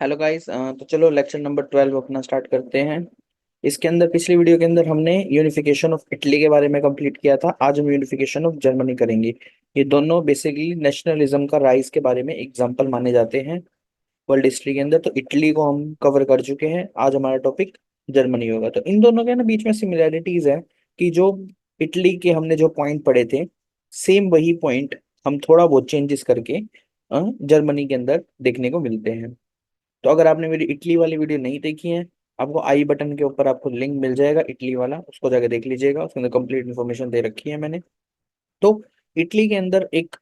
Hello guys. तो चलो lecture number 12 अपना स्टार्ट करते हैं। इसके अंदर पिछली वीडियो के अंदर हमने यूनिफिकेशन ऑफ इटली के बारे में कंप्लीट किया था। आज हम यूनिफिकेशन ऑफ जर्मनी करेंगे। ये दोनों बेसिकली नेशनलिज्म का राइज के बारे में एग्जांपल माने जाते हैं वर्ल्ड हिस्ट्री के अंदर। तो इटली को हम कवर कर चुके हैं, आज हमारा टॉपिक जर्मनी होगा। तो इन दोनों के ना बीच में सिमिलैरिटीज है कि जो इटली के हमने जो पॉइंट पढ़े थे, सेम वही पॉइंट हम थोड़ा बहुत चेंजेस करके जर्मनी के अंदर देखने को मिलते हैं। तो अगर आपने मेरी इटली वाली वीडियो नहीं देखी है, आपको आई बटन के ऊपर आपको लिंक मिल जाएगा इटली वाला, उसको जाके देख लीजिएगा। उसके अंदर कंप्लीट इन्फॉर्मेशन दे रखी है मैंने। तो इटली के अंदर एक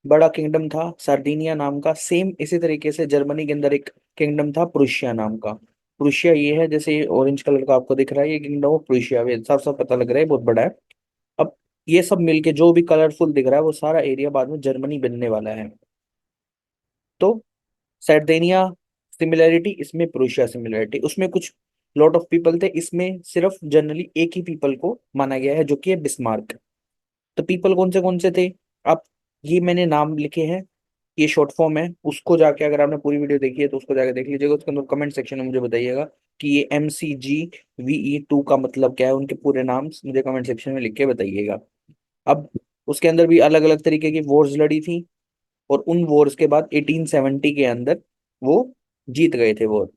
बड़ा किंगडम था सार्डिनिया नाम का। सेम इसी तरीके से जर्मनी के अंदर एक किंगडम था प्रुशिया नाम का। प्रुशिया ये है, जैसे ऑरेंज कलर का आपको दिख रहा है, ये किंगडम ऑफ प्रुशिया, ये साफ साफ पता लग रहा है बहुत बड़ा है। अब ये सब मिलके जो भी कलरफुल दिख रहा है वो सारा एरिया बाद में जर्मनी बनने वाला है। तो सर्देनिया सिमिलैरिटी, इसमें प्रुशिया सिमिलैरिटी, उसमें कुछ लॉट ऑफ पीपल थे, इसमें सिर्फ जनरली एक ही पीपल को माना गया है जो कि है बिस्मार्क। तो पीपल कौन से थे? आप, ये मैंने नाम लिखे हैं, ये शॉर्ट फॉर्म है। उसको जाके अगर आपने पूरी वीडियो देखी है तो उसको जाके देख लीजिएगा। उसके अंदर कमेंट सेक्शन में मुझे बताइएगा कि ये MCGVE2 का मतलब क्या है। उनके पूरे नाम मुझे कमेंट सेक्शन में लिख के बताइएगा। अब उसके अंदर भी अलग अलग तरीके की वॉर्स लड़ी थी, और उन वॉर्स के बाद 1870 के अंदर वो जीत गए थे वॉर।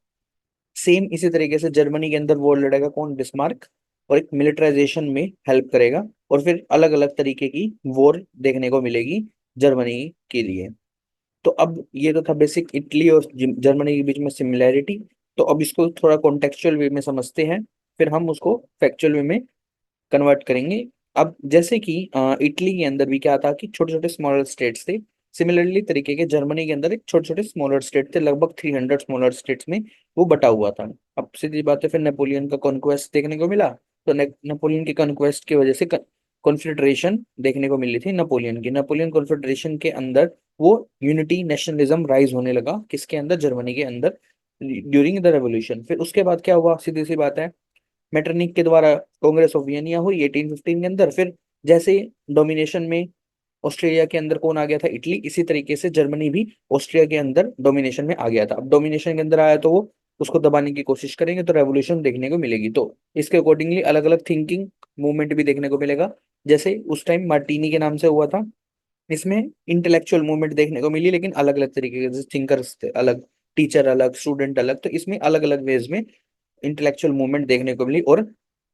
सेम इसी तरीके से जर्मनी के अंदर वॉर लड़ेगा कौन? बिस्मार्क। और एक मिलिटराइजेशन में हेल्प करेगा, और फिर अलग अलग तरीके की वॉर देखने को मिलेगी जर्मनी के लिए। तो अब ये तो था बेसिक इटली और जर्मनी के बीच में सिमिलैरिटी। तो अब इसको थोड़ा कॉन्टेक्चुअल वे में समझते हैं, फिर हम उसको फैक्चुअल वे में कन्वर्ट करेंगे। अब जैसे कि इटली के अंदर भी क्या था कि छोटे छोटे स्मॉलर स्टेट्स थे। सिमिलरली तरीके के जर्मनी के अंदर एक छोटे छोटे स्मॉलर स्टेट थे, लगभग 300 स्मॉलर स्टेट्स में वो बटा हुआ था। अब सीधी बात है, फिर नेपोलियन का कॉन्क्वेस्ट देखने को मिला। तो नेपोलियन के कॉन्क्वेस्ट की वजह से कॉन्फेडरेशन देखने को मिली थी नेपोलियन की। नेपोलियन कॉन्फेडरेशन के अंदर वो यूनिटी नेशनलिज्म राइज होने लगा, किसके अंदर? जर्मनी के अंदर, ड्यूरिंग द रेवोल्यूशन। फिर उसके बाद क्या हुआ? सीधी सी बात है, मेटरनिक के द्वारा कांग्रेस ऑफ वियना हुई 1815 के अंदर। फिर जैसे डोमिनेशन में ऑस्ट्रेलिया के अंदर कौन आ गया था? इटली। इसी तरीके से जर्मनी भी ऑस्ट्रिया के अंदर डोमिनेशन में आ गया था। अब डोमिनेशन के अंदर आया तो वो उसको दबाने की कोशिश करेंगे तो रेवोल्यूशन देखने को मिलेगी। तो इसके अकॉर्डिंगली अलग अलग थिंकिंग मूवमेंट भी देखने को मिलेगा। जैसे उस टाइम मार्टिनी के नाम से हुआ था, इसमें इंटेलेक्चुअल मूवमेंट देखने को मिली, लेकिन अलग अलग तरीके के, जैसे थिंकर्स अलग, टीचर अलग, स्टूडेंट अलग। तो इसमें अलग अलग वेज में इंटेलेक्चुअल मूवमेंट देखने को मिली, और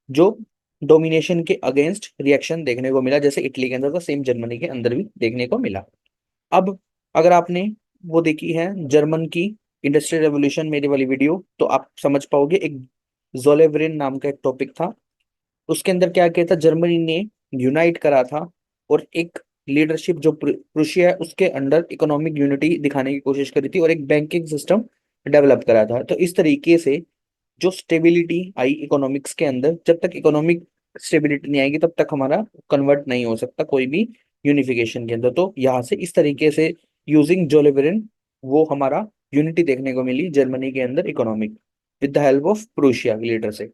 जो डोमिनेशन के अगेंस्ट रिएक्शन देखने को मिला, जैसे इटली के अंदर था सेम जर्मनी के अंदर भी देखने को मिला। अब अगर आपने वो देखी है जर्मन की इंडस्ट्रियल रेवोल्यूशन, मेरी वाली वीडियो, तो आप समझ पाओगे। एक जोलेवरिन नाम का एक टॉपिक था, उसके अंदर क्या किया था, जर्मनी ने यूनाइट करा था, और एक लीडरशिप जो प्रुशिया है उसके अंडर इकोनॉमिक यूनिटी दिखाने की कोशिश करी थी, और एक बैंकिंग सिस्टम डेवलप करा था। तो इस तरीके से जो स्टेबिलिटी आई इकोनॉमिक्स के अंदर, जब तक इकोनॉमिक स्टेबिलिटी नहीं आएगी तब तक हमारा कन्वर्ट नहीं हो सकता कोई भी यूनिफिकेशन के अंदर। तो यहाँ से इस तरीके से यूजिंग जोलेवेरिन वो हमारा यूनिटी देखने को मिली जर्मनी के अंदर economic, with the help of Prussia leader से।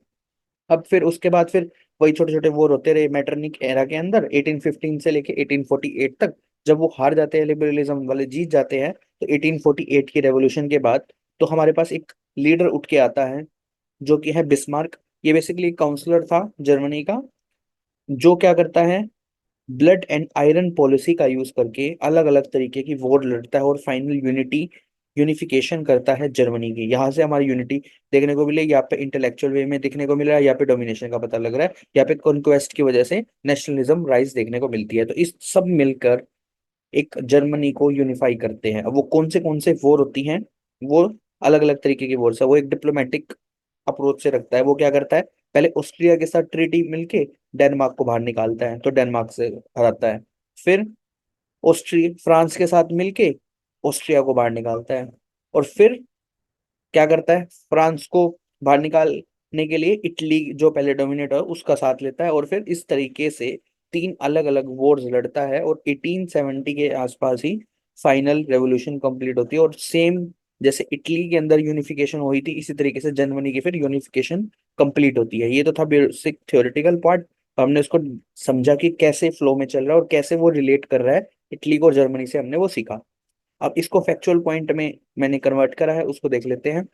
अब फिर उसके बाद फिर वही छोटे छोटे वॉर होते रहे मेटरनिक एरा के अंदर 1815 से लेके 1848 तक। जब वो हार जाते हैं, लिबरलिज्म वाले जीत जाते हैं, तो 1848 की रेवोल्यूशन के बाद तो हमारे पास एक लीडर उठ के आता है जो कि है बिस्मार्क। ये बेसिकली काउंसलर था जर्मनी का, जो क्या करता है, ब्लड एंड आयरन पॉलिसी का यूज करके अलग अलग तरीके की वॉर लड़ता है, और फाइनल यूनिफिकेशन करता है जर्मनी की। यहाँ से हमारी यूनिटी देखने को मिले, यहाँ पे इंटेलेक्चुअल वे में देखने को मिल रहा है, यहाँ पे डोमिनेशन का पता लग रहा है, यहाँ पे कॉन्क्वेस्ट की वजह से नेशनलिज्म राइज देखने को मिलती है। तो इस सब मिलकर एक जर्मनी को यूनिफाई करते हैं। अब वो कौन से वॉर होती हैं? वो अलग अलग तरीके की वॉर्स है। वो एक डिप्लोमेटिक अप्रोच से रखता है। वो क्या करता है, पहले ऑस्ट्रिया के साथ ट्रीटी मिलके डेनमार्क को बाहर निकालता है, तो डेनमार्क से हराता है। फिर ऑस्ट्रिया फ्रांस के साथ मिलके ऑस्ट्रिया को बाहर निकालता है, और फिर क्या करता है, फ्रांस को बाहर निकालने के लिए इटली जो पहले डोमिनेट है उसका साथ लेता है, और फिर इस तरीके से तीन अलग अलग वॉर्स लड़ता है, और 1870 के आसपास ही फाइनल रेवोल्यूशन कंप्लीट होती है। और सेम जैसे इटली के अंदर यूनिफिकेशन हुई थी, इसी तरीके से जर्मनी की फिर यूनिफिकेशन कंप्लीट होती है। ये तो था बेसिक थ्योरेटिकल पार्ट। हमने उसको समझा कि कैसे फ्लो में चल रहा है और कैसे वो रिलेट कर रहा है इटली को और जर्मनी से, हमने वो सीखा। अब इसको फैक्चुअल पॉइंट में मैंने कन्वर्ट करा है, उसको देख लेते हैं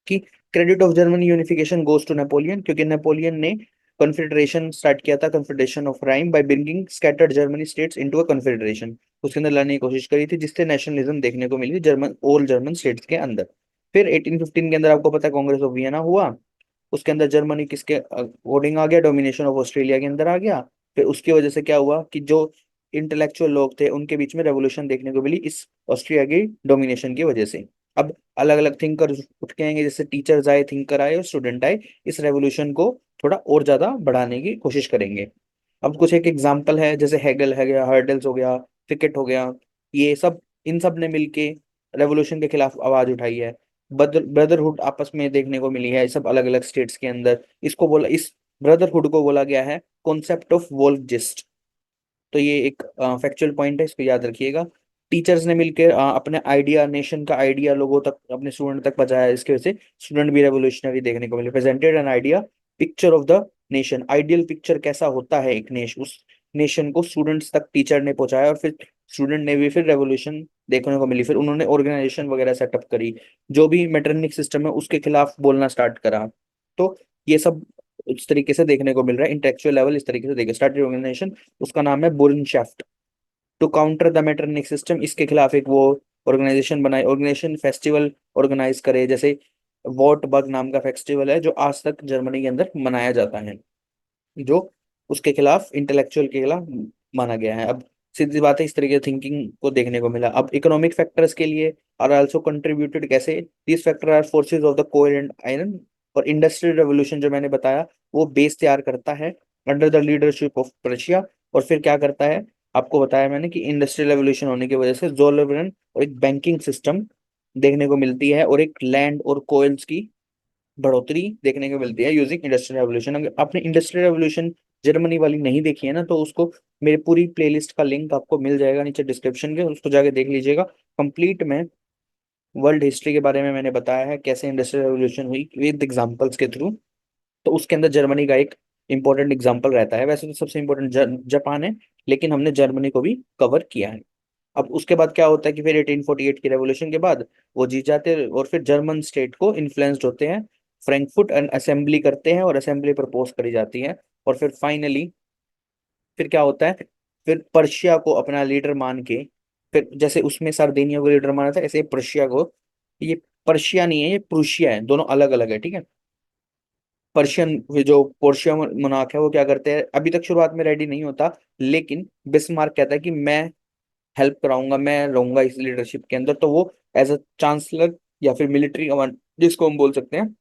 कि credit of Germany unification goes to Napoleon, क्योंकि नेपोलियन ने कॉन्फेडरेशन स्टार्ट किया था, confederation of Rhine, by bringing scattered Germany states into a confederation. उसके अंदर लाने की कोशिश करी थी, जिससे नेशनलिज्म देखने को मिली जर्मन, ऑल जर्मन स्टेट्स के अंदर। फिर 1815 के अंदर आपको पता है कांग्रेस ऑफ वियना हुआ, उसके अंदर जर्मनी किसके अकॉर्डिंग आ गया, डोमिनेशन ऑफ ऑस्ट्रेलिया के अंदर आ गया। फिर उसकी वजह से क्या हुआ कि जो इंटेलेक्चुअल लोग थे उनके बीच में रेवोल्यूशन देखने को मिली इस ऑस्ट्रिया की डोमिनेशन की वजह से। अब अलग अलग थिंकर उठ के आएंगे, जैसे टीचर्स आए, थिंकर आए और स्टूडेंट आए, इस रेवोल्यूशन को थोड़ा और ज्यादा बढ़ाने की कोशिश करेंगे। अब कुछ एक एग्जाम्पल है, जैसे हेगल है गया, हर्डल्स हो गया, फिकेट हो गया, ये सब, इन सब ने मिलके रेवोल्यूशन के खिलाफ आवाज उठाई है। ब्रदरहुड आपस में देखने को मिली है सब अलग अलग स्टेट्स के अंदर। इसको बोला, इस ब्रदरहुड को बोला गया है कॉन्सेप्ट ऑफ वोल्फजिस्ट। तो ये एक फैक्चुअल पॉइंट है, इसको याद रखिएगा। टीचर्स ने मिलकर अपने आइडिया, नेशन का आइडिया लोगों तक, अपने स्टूडेंट तक पहुंचाया, इसकी वजह से स्टूडेंट भी रेवोल्यूशनरी देखने को मिले। Presented an idea picture of the nation, ideal picture कैसा होता है एक नेशन, उस नेशन को स्टूडेंट्स तक टीचर ने पहुंचाया, और फिर स्टूडेंट ने भी फिर रेवोल्यूशन देखने को मिली। फिर उन्होंने ऑर्गेनाइजेशन वगैरह सेटअप करी, जो भी मेटरनिक सिस्टम है उसके खिलाफ बोलना स्टार्ट करा। तो ये सब इस तरीके से देखने को मिल रहा है, इंटेलेक्चुअल लेवल इस तरीके से देखिए, स्टार्टेड ऑर्गेनाइजेशन, उसका नाम है Burschenschaft. To counter the Metternich system, इसके खिलाफ एक वो ऑर्गेनाइजेशन बनाई, ऑर्गेनाइजेशन फेस्टिवल ऑर्गेनाइज करे, जैसे वॉट बग नाम का फेस्टिवल है जो आज तक जर्मनी के अंदर मनाया जाता है, जो उसके खिलाफ, इंटेलेक्चुअल के खिलाफ माना गया है। अब सीधी बात है, इस तरीके थिंकिंग को देखने को मिला। अब इकोनॉमिक फैक्टर्स के लिए आर आल्सो कंट्रीब्यूटेड, कैसे, these factor are forces of the coherent iron. और इंडस्ट्रियल रेवोल्यूशन जो मैंने बताया, वो बेस तैयार करता है under the leadership of Prussia. और फिर क्या करता है, आपको बताया मैंने कि इंडस्ट्रियल रेवोल्यूशन होने की वजह से जोलरन और एक बैंकिंग सिस्टम देखने को मिलती है, और एक लैंड और कोयल्स की बढ़ोतरी देखने को मिलती है यूजिंग इंडस्ट्रियल रेवोल्यूशन। अगर आपने इंडस्ट्रियल रेवोल्यूशन जर्मनी वाली नहीं देखी है ना, तो उसको, मेरे पूरी प्लेलिस्ट का लिंक आपको मिल जाएगा नीचे डिस्क्रिप्शन के, उसको जाके देख लीजिएगा। कंप्लीट में वर्ल्ड हिस्ट्री के बारे में मैंने बताया है, कैसे इंडस्ट्रियल रेवोल्यूशन हुई विद एग्जांपल्स के थ्रू। तो उसके अंदर जर्मनी का एक इंपॉर्टेंट एग्जांपल रहता है। वैसे तो सबसे इंपॉर्टेंट जापान है, लेकिन हमने जर्मनी को भी कवर किया है। अब उसके बाद क्या होता है कि फिर 1848 की रेवोल्यूशन के बाद वो जीत जाते हैं, और फिर जर्मन स्टेट को इन्फ्लुएंस्ड होते हैं, फ्रैंकफर्ट एंड असेंबली करते हैं, और असेंबली प्रपोज करी जाती है। और फिर फाइनली फिर क्या होता है, फिर पर्शिया को अपना लीडर मान के, फिर जैसे उसमें सार्डिनिया को लीडर माना था, ऐसे पर्शिया को, ये पर्शिया नहीं है, ये प्रूशिया है, दोनों अलग अलग है, ठीक है। पर्शियन, जो पोर्शिया मोनार्क है, वो क्या करते हैं, अभी तक शुरुआत में रेडी नहीं होता, लेकिन बिस्मार्क कहता है कि मैं हेल्प कराऊंगा, मैं रहूंगा इस लीडरशिप के अंदर। तो वो एज अ चांसलर या फिर मिलिट्री कमांड जिसको हम बोल सकते हैं,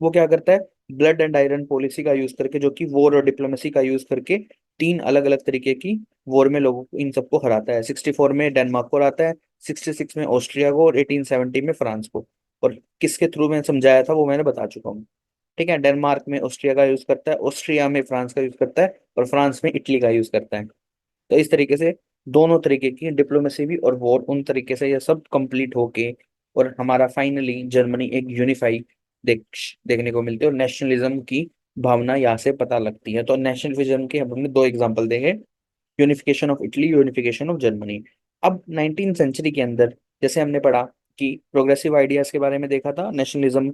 वो क्या करता है, ब्लड एंड आयरन पॉलिसी का यूज करके, जो कि वॉर और डिप्लोमेसी का यूज करके, तीन अलग अलग तरीके की वॉर में लोगों को, इन सबको हराता है। 64 में डेनमार्क को हराता है, 66 में ऑस्ट्रिया को, और 1870 में फ्रांस को। और किसके थ्रू मैं समझाया था वो मैंने बता चुका हूँ, ठीक है। डेनमार्क में ऑस्ट्रिया का यूज करता है, ऑस्ट्रिया में फ्रांस का यूज करता है, और फ्रांस में इटली का यूज करता है। तो इस तरीके से दोनों तरीके की डिप्लोमेसी भी और वॉर, उन तरीके से ये सब कंप्लीट होके, और हमारा फाइनली जर्मनी एक यूनिफाई देख देखने को मिलती है, और नेशनलिज्म की भावना यहाँ से पता लगती है। तो नेशनलिज्म के हमने दो एग्जांपल देखे, unification of Italy, unification of Germany. अब 19 सेंचुरी के अंदर, जैसे हमने पढ़ा कि प्रोग्रेसिव आइडियाज के बारे में देखा था, नेशनलिज्म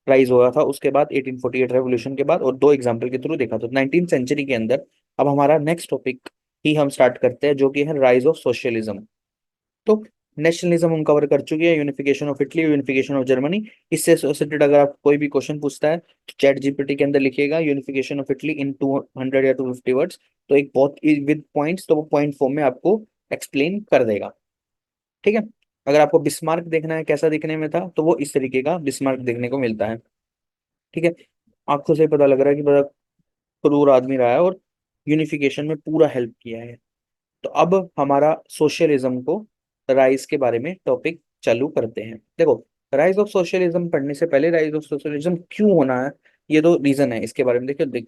राइज हुआ था उसके बाद 1848 रेवोल्यूशन के बाद, और दो एग्जाम्पल के थ्रू देखा। तो 19 सेंचुरी के अंदर अब हमारा नेक्स्ट टॉपिक ही हम स्टार्ट करते हैं, जो कि है राइज ऑफ सोशलिज्म। तो नेशनलिज्म हम कवर कर चुके हैं, unification of Italy, unification of Germany. इससे एसोसिएटेड अगर आप कोई भी क्वेश्चन पूछता है तो चैट जीपीटी के अंदर लिखिएगा यूनिफिकेशन ऑफ इटली इन 200 या 250 वर्ड्स, तो एक बहुत विद पॉइंट्स, तो वो पॉइंट फॉर्म में आपको एक्सप्लेन कर देगा, ठीक है। अगर आपको बिस्मार्क देखना है कैसा दिखने में था, तो वो इस तरीके का बिस्मार्क देखने को मिलता है, ठीक है। आपको से पता लग रहा है कि बड़ा क्रूर आदमी रहा है, और यूनिफिकेशन में पूरा हेल्प किया है। तो अब हमारा सोशलिज्म को, राइज के बारे में टॉपिक चालू करते हैं। देखो, राइज ऑफ सोशलिज्म पढ़ने से पहले राइज ऑफ सोशलिज्म क्यों होना है, ये दो रीजन है इसके बारे में। देखिए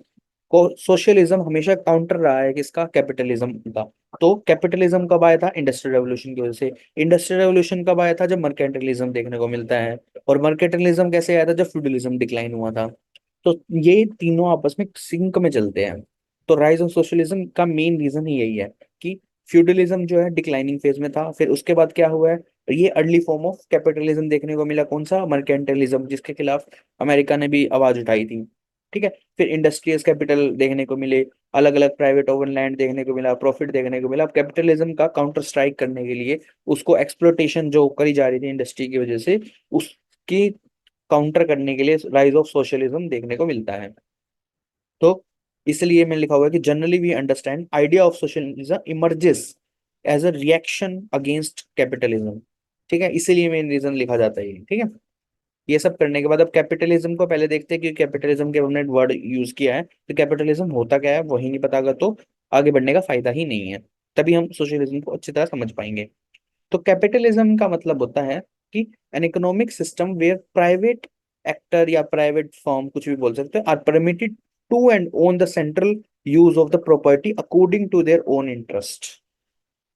को सोशलिज्म हमेशा काउंटर रहा है किसका, कैपिटलिज्म का। तो कैपिटलिज्म कब आया था, इंडस्ट्रियल रेवोल्यूशन की वजह से। इंडस्ट्रियल रेवोल्यूशन कब आया था, जब मर्केंटलिज्म देखने को मिलता है। और मर्केंटलिज्म कैसे आया था, जब फ्यूडलिज्म डिक्लाइन हुआ था। तो ये तीनों आपस में सिंक में चलते हैं। तो राइज ऑफ सोशलिज्म का मेन रीजन ही यही है कि फ्यूडलिज्म जो है डिक्लाइनिंग फेज में था, फिर उसके बाद क्या हुआ है, ये अर्ली फॉर्म ऑफ कैपिटलिज्म देखने को मिला, कौन सा, मर्केंटलिज्म, जिसके खिलाफ अमेरिका ने भी आवाज उठाई थी। ठीक है। फिर इंडस्ट्रियल कैपिटल देखने को मिले, अलग अलग प्राइवेट ओवन लैंड देखने को मिला, प्रॉफिट देखने को मिला। अब कैपिटलिज्म का काउंटर स्ट्राइक करने के लिए, उसको एक्सप्लोटेशन जो करी जा रही थी इंडस्ट्री की वजह से, उसकी काउंटर करने के लिए राइज ऑफ सोशलिज्म देखने को मिलता है। तो इसलिए मैं लिखा हुआ है कि generally we understand idea of socialism emerges as a reaction against capitalism. ठीक है, इसीलिए मेन रीजन लिखा जाता है ये। ठीक है। ये सब करने के बाद अब कैपिटलिज्म को पहले देखते हैं कि कैपिटलिज्म के हमने वर्ड यूज किया है, तो कैपिटलिज्म होता क्या है वही नहीं पता, तो आगे बढ़ने का फायदा ही नहीं है। तभी हम सोशलिज्म को अच्छी तरह समझ पाएंगे। तो कैपिटलिज्म का मतलब होता है कि an economic system where private actor या प्राइवेट फर्म, कुछ भी बोल सकते हैं, are permitted to and own the central use of the property according to their own interest.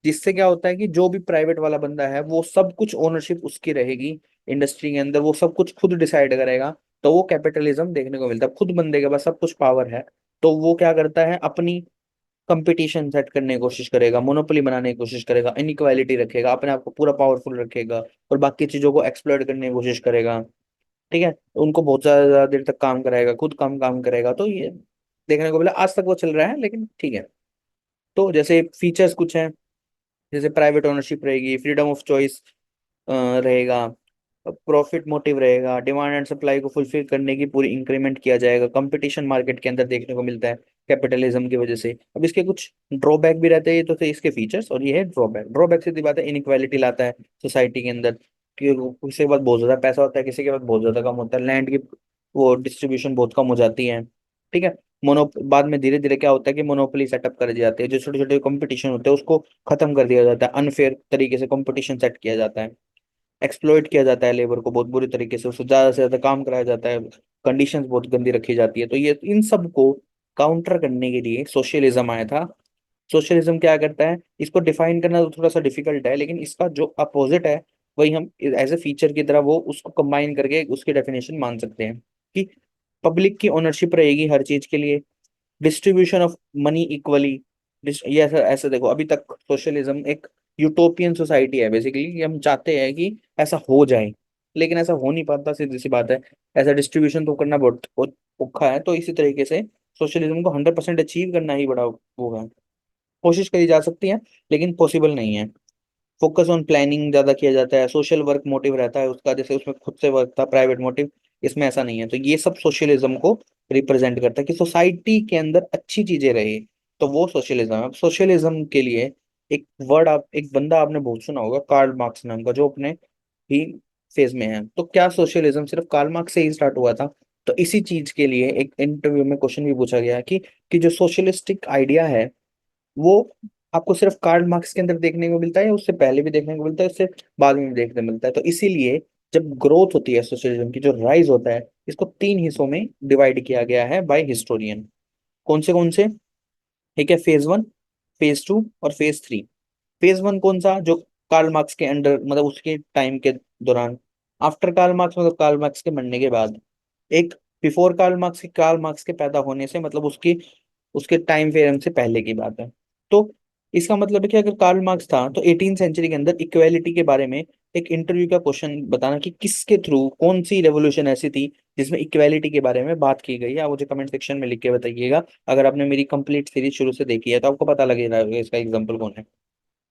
जिससे क्या होता है कि जो भी प्राइवेट वाला बंदा है वो सब कुछ ओनरशिप उसकी रहेगी इंडस्ट्री के अंदर, वो सब कुछ खुद डिसाइड करेगा। तो वो कैपिटलिज्म देखने को मिलता है, खुद बंदे के पास सब कुछ पावर है। तो वो क्या करता है, अपनी कंपटीशन सेट करने की कोशिश करेगा, मोनोपोली बनाने की कोशिश करेगा, इनइक्वालिटी रखेगा, अपने आप को पूरा पावरफुल रखेगा, और बाकी चीजों को एक्सप्लॉइट करने की कोशिश करेगा। ठीक है। उनको बहुत ज्यादा देर तक काम कराएगा, खुद कम काम करेगा। तो ये देखने को मिला, आज तक वो चल रहा है, लेकिन ठीक है। तो जैसे फीचर्स कुछ हैं, जैसे प्राइवेट ओनरशिप रहेगी, फ्रीडम ऑफ चॉइस रहेगा, प्रॉफिट मोटिव रहेगा, डिमांड एंड सप्लाई को फुलफिल करने की पूरी इंक्रीमेंट किया जाएगा, कंपटीशन मार्केट के अंदर देखने को मिलता है कैपिटलिज्म की वजह से। अब इसके कुछ ड्रॉबैक भी रहते हैं, ये तो थे इसके फीचर्स, और ये है ड्रॉबैक। ड्रॉबैक सीधी बात है, इनइक्वालिटी लाता है सोसाइटी के अंदर, कि किसी के पास बहुत ज्यादा पैसा होता है, किसी के पास बहुत ज्यादा कम होता है, लैंड की वो डिस्ट्रीब्यूशन बहुत कम हो जाती है। ठीक है। मोनो बाद में धीरे धीरे क्या होता है कि मोनोपोली सेटअप कर दी जाती है, जो छोटे छोटे कंपटीशन होते हैं उसको खत्म कर दिया जाता है, अनफेयर तरीके से कंपटीशन सेट किया जाता है, एक्सप्लॉइट किया जाता है लेबर को बहुत बुरी तरीके से, उससे ज्यादा से ज्यादा काम कराया जाता है, कंडीशंस बहुत गंदी रखी जाती है। तो ये इन सब को काउंटर करने के लिए सोशलिज्म आया था। सोशलिज्म क्या करता है, इसको डिफाइन करना तो थोड़ा सा डिफिकल्ट है, लेकिन इसका जो अपोजिट है वही हम एज ए फीचर की तरह वो उसको कंबाइन करके उसकी डेफिनेशन मान सकते हैं, कि पब्लिक की ओनरशिप रहेगी हर चीज के लिए, डिस्ट्रीब्यूशन ऑफ मनी इक्वली। ये ऐसा ऐसा देखो, अभी तक सोशलिज्म एक यूटोपियन सोसाइटी है बेसिकली, हम चाहते हैं कि ऐसा हो जाए, लेकिन ऐसा हो नहीं पाता, सीधी सी बात है। ऐसा डिस्ट्रीब्यूशन तो करना बहुत बहुत औखा है। तो इसी तरीके से सोशलिज्म को 100% अचीव करना ही बड़ा वो है। कोशिश करी जा सकती है, लेकिन पॉसिबल नहीं है। फोकस ऑन प्लानिंग ज्यादा किया जाता है, सोशल वर्क मोटिव रहता है उसका, जैसे उसमें खुद से वर्क था, प्राइवेट मोटिव इसमें ऐसा नहीं है। तो ये सब सोशलिज्म को रिप्रेजेंट करता है कि सोसाइटी के अंदर अच्छी चीजें रहे, तो वो सोशलिज्म है। अब सोशलिज्म के लिए एक वर्ड, आप एक बंदा आपने बहुत सुना होगा, कार्ल मार्क्स नाम का, जो अपने ही फेज में है। तो क्या सोशलिज्म सिर्फ कार्ल मार्क्स से ही स्टार्ट हुआ था? तो इसी चीज के लिए एक इंटरव्यू में क्वेश्चन भी पूछा गया कि जो सोशलिस्टिक आइडिया है वो आपको सिर्फ कार्ल मार्क्स के अंदर देखने को मिलता है, या उससे पहले भी देखने को मिलता है, उससे बाद में भी देखने को मिलता है? तो इसीलिए जब ग्रोथ होती है सोशलिज्म की, जो राइज होता है, इसको 3 हिस्सों में डिवाइड किया गया है बाय हिस्टोरियन। कौन से? एक है फेज 1, फेज 2 और फेज 3। फेज 1 कौन सा? जो कार्ल मार्क्स के अंडर, मतलब उसके टाइम के दौरान, आफ्टर कार्ल मार्क्स मतलब कार्ल मार्क्स के मरने के बाद। एक बिफोर कार्ल मार्क्स, के कार्ल मार्क्स के पैदा होने से, मतलब उसकी उसके टाइम फ्रेम से पहले की बात है। तो इसका मतलब है कि अगर कार्ल मार्क्स था तो 18th सेंचुरी के अंदर इक्वेलिटी के बारे में एक इंटरव्यू का क्वेश्चन बताना कि किसके थ्रू, कौन सी रेवोल्यूशन ऐसी थी जिसमें इक्वेलिटी के बारे में बात की गई है। आप मुझे कमेंट सेक्शन में लिख के बताइएगा। अगर आपने मेरी कंप्लीट सीरीज शुरू से देखी है तो आपको पता लगेगा इसका एग्जाम्पल कौन है।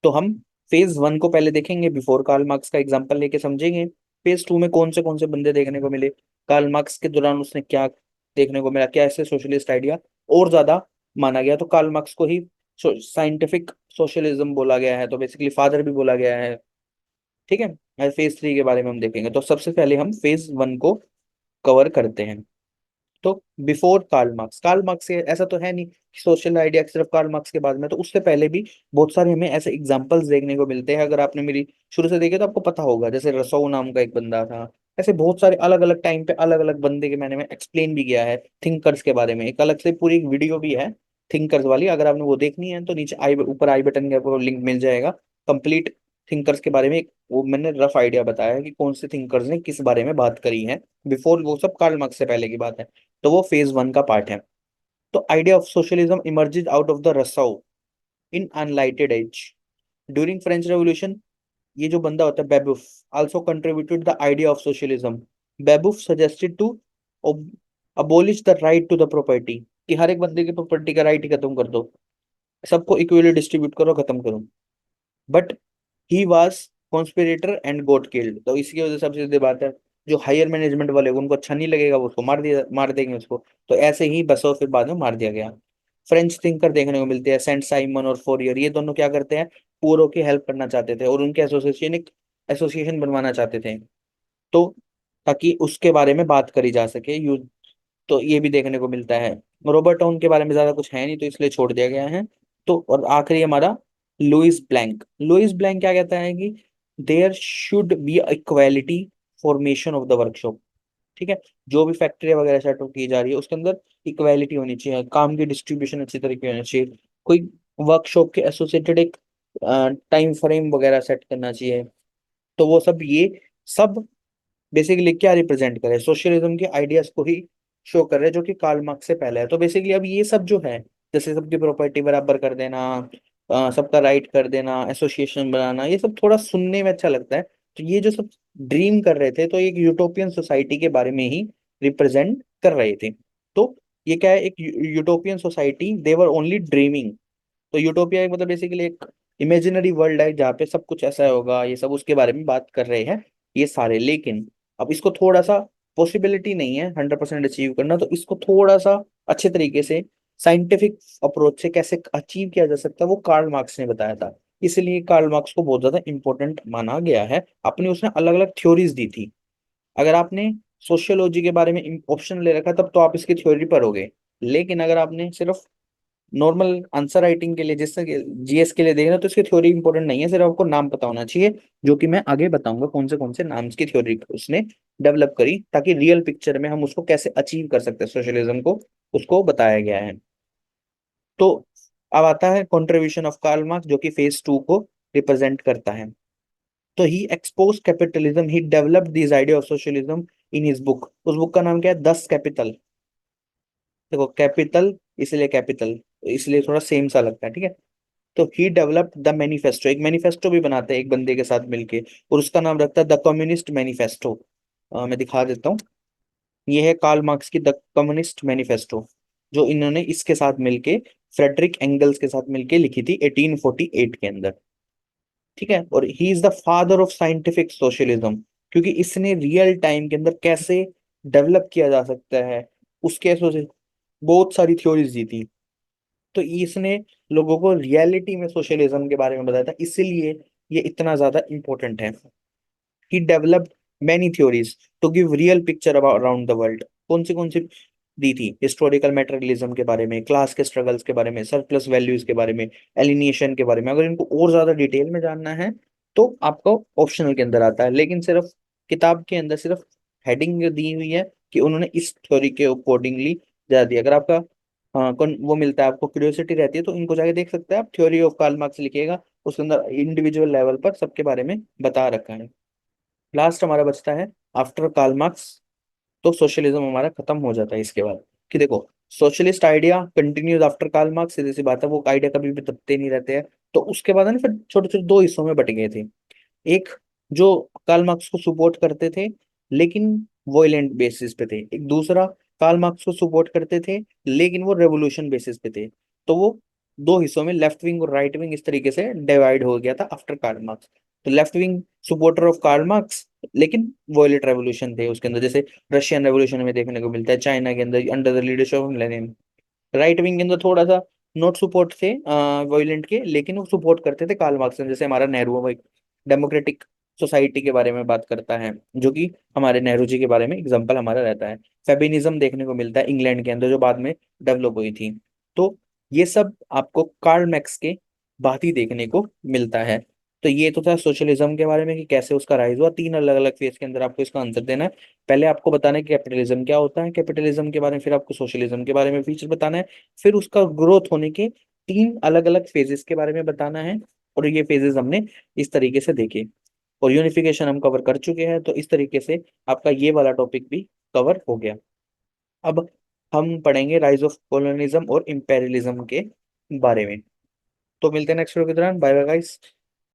तो हम फेज 1 को पहले देखेंगे, बिफोर कार्ल मार्क्स का एग्जांपल लेके समझेंगे। फेज 2 में कौन से बंदे देखने को मिले, कार्ल मार्क्स के दौरान उसने क्या देखने को मिला, क्या ऐसे सोशलिस्ट आइडिया और ज्यादा माना गया। तो कार्ल मार्क्स को ही साइंटिफिक सोशलिज्म बोला गया है, तो बेसिकली फादर भी बोला गया है। ठीक है। फेज 3 के बारे में हम देखेंगे, तो सबसे पहले हम फेज 1 को कवर करते हैं। तो before Karl Marx, Karl Marx से ऐसा तो है नहीं कि सोशल आइडिया सिर्फ कार्ल मार्क्स के बाद में, तो उससे पहले भी बहुत सारे हमें ऐसे एग्जांपल्स देखने को मिलते हैं। अगर आपने मेरी शुरू से देखे तो आपको पता होगा, जैसे रसो नाम का एक बंदा था। ऐसे बहुत सारे अलग अलग टाइम पे अलग अलग बंदे के मैंने में एक्सप्लेन भी किया है थिंकर्स के बारे में, एक अलग से पूरी एक वीडियो भी है थिंकर्स वाली। अगर आपने वो देखनी है तो नीचे आई ऊपर आई बटन के आपको लिंक मिल जाएगा। कंप्लीट थिंकर्स के बारे में एक वो मैंने रफ आइडिया बताया है कि कौन से थिंकर्स ने किस बारे में बात करी है बिफोर, वो सब कार्ल मार्क्स से पहले की बात है। तो वो फेज 1 का पार्ट है। तो idea of socialism emerges out of the Rousseau in enlightened age during French revolution. ये जो बंदा होता है Babeuf, also contributed the idea of socialism. Babeuf suggested to abolish the right to the property, कि हर एक बंदे की प्रॉपर्टी का राइट ही खत्म कर दो, सबको इक्वली डिस्ट्रीब्यूट करो, खत्म करो। But he was conspirator and got killed. तो इसकी वजह से सबसे सीधी बात है, जो हायर मैनेजमेंट वाले होंगे, उनको अच्छा नहीं लगेगा, वो उसको मार देंगे उसको। तो ऐसे ही बसो फिर बाद में मार दिया गया। फ्रेंच थिंकर देखने को मिलते हैं, सेंट साइमन और फोरियर, ये दोनों क्या करते हैं, पूरों की हेल्प करना चाहते थे और उनके एसोसिएशन एक एसोसिएशन बनवाना चाहते थे, तो ताकि उसके बारे में बात करी जा सके। तो ये भी देखने को मिलता है। रॉबर्ट टाउन के बारे में ज्यादा कुछ है नहीं, तो इसलिए छोड़ दिया गया है। तो और आखिरी हमारा लुइस ब्लैंक। लुइस ब्लैंक क्या कहता है कि there should be equality formation of the workshop. ठीक है, जो भी फैक्ट्री वगैरह सेटअप की जा रही है उसके अंदर इक्वालिटी होनी चाहिए, काम की डिस्ट्रीब्यूशन अच्छी तरीके होनी चाहिए, कोई वर्कशॉप के एसोसिएटेड एक टाइम फ्रेम वगैरह सेट करना चाहिए। तो वो सब, ये सब बेसिकली क्या रिप्रेजेंट करे, सोशलिज्म के आइडियाज को ही शो कर रहे हैं, जो कि कार्ल मार्क्स से पहले है। तो बेसिकली अब ये सब जो है, जैसे सबकी प्रॉपर्टी बराबर कर देना, सबका राइट कर देना, एसोसिएशन बनाना, ये सब थोड़ा सुनने में अच्छा लगता है। तो ये जो सब ड्रीम कर रहे थे, तो एक यूटोपियन सोसाइटी के बारे में ही रिप्रेजेंट कर रहे थे। तो ये क्या है, एक utopian society, they were only dreaming. तो यूटोपिया मतलब बेसिकली एक इमेजिनरी वर्ल्ड है जहाँ पे सब कुछ ऐसा होगा, ये सब उसके बारे में बात कर रहे हैं ये सारे। लेकिन अब इसको थोड़ा सा, पॉसिबिलिटी नहीं है 100% अचीव करना, तो इसको थोड़ा सा अच्छे तरीके से साइंटिफिक अप्रोच से कैसे अचीव किया जा सकता है, वो कार्ल मार्क्स ने बताया था। इसलिए कार्ल मार्क्स को बहुत ज्यादा इंपॉर्टेंट माना गया है। अपने उसने अलग अलग थ्योरीज दी थी। अगर आपने सोशियोलॉजी के बारे में ऑप्शन ले रखा तब तो आप इसकी थ्योरी पढ़ोगे, लेकिन अगर आपने सिर्फ नॉर्मल आंसर राइटिंग के लिए, जैसे जीएस के लिए देख रहे हो, तो इसकी थ्योरी इंपॉर्टेंट नहीं है, सिर्फ आपको नाम पता होना चाहिए, जो कि मैं आगे बताऊंगा कौन से नाम की थ्योरी उसने डेवलप करी, ताकि रियल पिक्चर में हम उसको कैसे अचीव कर सकते हैं सोशलिज्म को, उसको बताया गया है। तो अब आता है कंट्रीब्यूशन ऑफ कार्ल मार्क्स, जो कि फेज 2 को रिप्रेजेंट करता है। तो he expose capitalism, he developed this idea of socialism in his book. उस बुक का नाम क्या है, 10 कैपिटल। देखो कैपिटल, इसलिए कैपिटल, इसलिए थोड़ा सेम सा लगता है, ठीक है। तो ही डेवलप्ड द मैनिफेस्टो, एक मैनिफेस्टो भी बनाते हैं एक बंदे के साथ मिलके, और उसका नाम रखता है द कम्युनिस्ट मैनिफेस्टो। मैं दिखा देता हूँ। ये है कार्ल मार्क्स की द कम्युनिस्ट मैनिफेस्टो, जो इन्होंने इसके साथ मिलके, फ्रेडरिक एंगल्स के साथ मिलके लिखी थी 1848 के अंदर। ठीक है, और he is the father of scientific socialism, क्योंकि इसने रियल टाइम के अंदर कैसे डेवलप किया जा सकता है उसके बहुत सारी थ्योरीज दी थी। तो इसने लोगों को रियलिटी में सोशलिज्म के बारे में बताया था, इसीलिए ये इतना ज्यादा इंपॉर्टेंट है। He developed many theories to give real picture around the world. कौन सी दी थी, हिस्टोरिकल मेटेरियलिज्म के बारे में, क्लास के स्ट्रगल्स के बारे में, सरप्लस वैल्यूज के बारे में, एलिनिएशन के बारे में। अगर इनको और ज्यादा डिटेल में जानना है तो आपको ऑप्शनल के अंदर आता है, लेकिन सिर्फ किताब के अंदर सिर्फ हेडिंग दी हुई है कि उन्होंने इस थ्योरी के अकॉर्डिंगली जा दिया। अगर आपका वो मिलता है, आपको क्यूरियोसिटी रहती है, तो इनको जाके देख सकते हैं आप। थ्योरी ऑफ कार्ल मार्क्स लिखिएगा, उसके अंदर इंडिविजुअल लेवल पर सबके बारे में बता रखा है। लास्ट हमारा बचता है आफ्टर कार्ल मार्क्स। तो सोशलिज्म हमारा खत्म हो जाता है इसके बाद। कि देखो, socialist idea continues after Karl Marx, सीधी सी बात है, वो आइडिया कभी भी दबते नहीं रहते हैं। तो उसके बाद है ना, फिर छोटे छोटे दो हिस्सों में बट गए थे। एक जो कार्ल मार्क्स को सपोर्ट करते थे लेकिन वॉयलेंट बेसिस पे थे, एक दूसरा कार्ल मार्क्स को सपोर्ट करते थे लेकिन वो रेवोल्यूशन बेसिस पे थे। तो वो दो हिस्सों में, लेफ्ट विंग और राइट विंग, इस तरीके से डिवाइड हो गया था आफ्टर कार्ल मार्क्स। तो left wing supporter of Karl Marx, लेकिन वॉयलेंट रेवोल्यूशन थे उसके अंदर, जैसे रशियन रेवोल्यूशन में देखने को मिलता है, चाइना के अंदर under the leadership of Lenin. Right wing के अंदर थोड़ा सा नॉट सपोर्ट थे वॉयलेंट के, लेकिन वो सपोर्ट करते थे कार्ल मार्क्स, जैसे हमारा नेहरू डेमोक्रेटिक सोसाइटी के बारे में बात करता है, जो कि हमारे नेहरू जी के बारे में एग्जाम्पल हमारा रहता है। फेबिनिज्म देखने को मिलता है इंग्लैंड के अंदर, जो बाद में डेवलप हुई थी। तो ये सब आपको कार्ल मैक्स के बाद ही देखने को मिलता है। तो ये तो था सोशलिज्म के बारे में कि कैसे उसका राइज हुआ। तीन अलग अलग फेज के अंदर आपको इसका आंसर देना है। पहले आपको बताना है कि कैपिटलिज्म क्या होता है, कैपिटलिज्म के बारे में, फिर आपको सोशलिज्म के बारे में फीचर बताना है, फिर उसका ग्रोथ होने के तीन अलग अलग फेजेस के बारे में बताना है। और ये फेजेस हमने इस तरीके से देखे, और यूनिफिकेशन हम कवर कर चुके हैं। तो इस तरीके से आपका ये वाला टॉपिक भी कवर हो गया। अब हम पढ़ेंगे राइज ऑफ कॉलोनिज्म और इंपेरियलिज्म के बारे में। तो मिलते हैं नेक्स्ट वीडियो के दौरान। Bye bye guys.